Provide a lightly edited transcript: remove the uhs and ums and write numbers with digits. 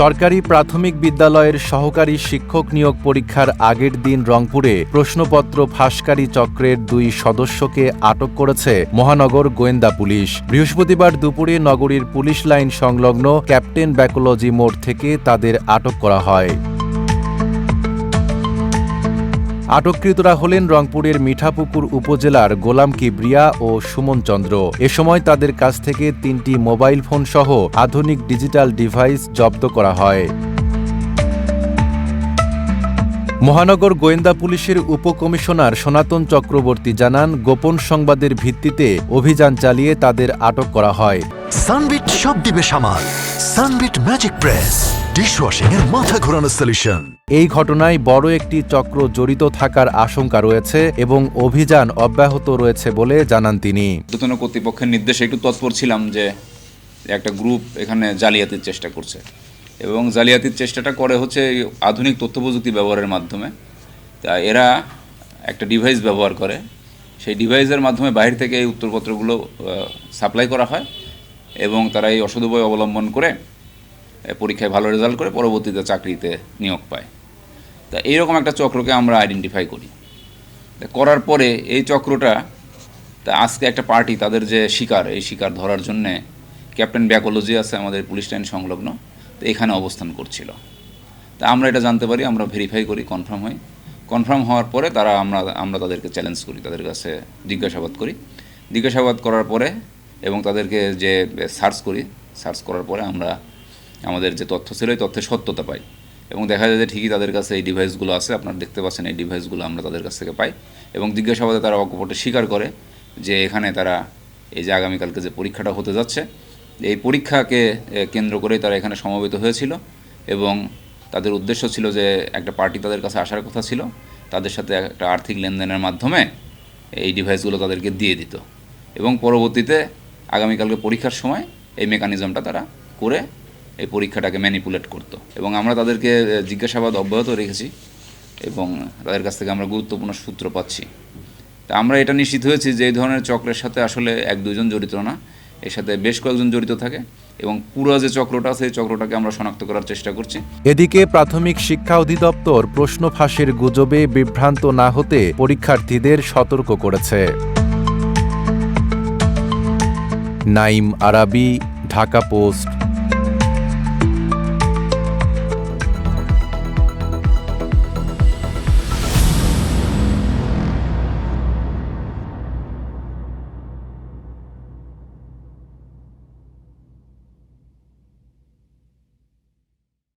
সরকারি প্রাথমিক বিদ্যালয়ের সহকারী শিক্ষক নিয়োগ পরীক্ষার আগের দিন রংপুরে প্রশ্নপত্র ফাঁসকারী চক্রের 2 সদস্যকে আটক করেছে মহানগর গোয়েন্দা পুলিশ। বৃহস্পতিবার দুপুরে নগরীর পুলিশ লাইন সংলগ্ন ক্যাপ্টেন ব্যাকোলজি মোড় থেকে তাদের আটক করা হয়। আটককৃতরা হলেন রংপুরের মিঠাপুকুর উপজেলার গোলাম কিবরিয়া ও সুমন চন্দ্র। এ সময় তাদের কাছ থেকে 3টি মোবাইল ফোন সহ আধুনিক ডিজিটাল ডিভাইস জব্দ করা হয়। মহানগর গোয়েন্দা পুলিশের উপকমিশনার সনাতন চক্রবর্তী জানান, গোপন সংবাদের ভিত্তিতে অভিযান চালিয়ে তাদের আটক করা হয়। সানবিট সব দিবে সামাল। সানবিট ম্যাজিক প্রেস ডিশওয়াশিং এর মাথা ঘোরানো সলিউশন। এই ঘটনায় বড় একটি চক্র জড়িত থাকার আশঙ্কা রয়েছে এবং অভিযান অব্যাহত রয়েছে বলে জানান তিনি। ঊর্ধ্বতন কর্তৃপক্ষের নির্দেশে একটু তৎপর ছিলাম যে একটা গ্রুপ এখানে জালিয়াতির চেষ্টা করছে এবং জালিয়াতির চেষ্টাটা করে হচ্ছে আধুনিক তথ্য প্রযুক্তি ব্যবহারের মাধ্যমে। তা এরা একটা ডিভাইস ব্যবহার করে, সেই ডিভাইসের মাধ্যমে বাইরে থেকে এই উত্তরপত্রগুলো সাপ্লাই করা হয় এবং তারা এই অসৎ উপায় অবলম্বন করে পরীক্ষায় ভালো রেজাল্ট করে পরবর্তীতে চাকরিতে নিয়োগ পায়। তা এইরকম একটা চক্রকে আমরা আইডেন্টিফাই করি। করার পরে এই চক্রটা তা আজকে একটা পার্টি তাদের যে শিকার, এই শিকার ধরার জন্যে ক্যাপ্টেন ব্যাকোলজি আছে আমাদের পুলিশ লাইন সংলগ্ন, তো এখানে অবস্থান করছিল। তা আমরা এটা জানতে পারি, আমরা ভেরিফাই করি, কনফার্ম হওয়ার পরে আমরা তাদেরকে চ্যালেঞ্জ করি, তাদের কাছে জিজ্ঞাসাবাদ করি। জিজ্ঞাসাবাদ করার পরে এবং তাদেরকে যে সার্চ করার পরে আমরা আমাদের যে তথ্য ছিল এই তথ্যের সত্যতা পাই এবং দেখা যায় যে ঠিকই তাদের কাছে এই ডিভাইসগুলো আছে। আপনারা দেখতে পাচ্ছেন এই ডিভাইসগুলো আমরা তাদের কাছ থেকে পাই এবং জিজ্ঞাসাবাদে তারা অকপটে স্বীকার করে যে এখানে তারা এই যে আগামীকালকে যে পরীক্ষাটা হতে যাচ্ছে এই পরীক্ষাকে কেন্দ্র করেই তারা এখানে সমবেত হয়েছিল এবং তাদের উদ্দেশ্য ছিল যে একটা পার্টি তাদের কাছে আসার কথা ছিল, তাদের সাথে একটা আর্থিক লেনদেনের মাধ্যমে এই ডিভাইসগুলো তাদেরকে দিয়ে দিত এবং পরবর্তীতে আগামীকালকে পরীক্ষার সময় এই মেকানিজমটা তারা করে এই পরীক্ষাটাকে ম্যানিপুলেট করতো এবং আমরা তাদেরকে জিজ্ঞাসাবাদ অব্যাহত রেখেছি এবং তাদের কাছ থেকে আমরা গুরুত্বপূর্ণ সূত্র পাচ্ছি। তা আমরা এটা নিশ্চিত হয়েছি যে এই ধরনের চক্রের সাথে আসলে 1-2 জন জড়িত না, এর সাথে বেশ কয়েকজন জড়িত থাকে এবং পুরো যে চক্রটা আছে এই চক্রটাকে আমরা শনাক্ত করার চেষ্টা করছি। এদিকে প্রাথমিক শিক্ষা অধিদপ্তর প্রশ্ন ফাঁসের গুজবে বিভ্রান্ত না হতে পরীক্ষার্থীদের সতর্ক করেছে। নাইম আরাবী, ঢাকা পোস্ট।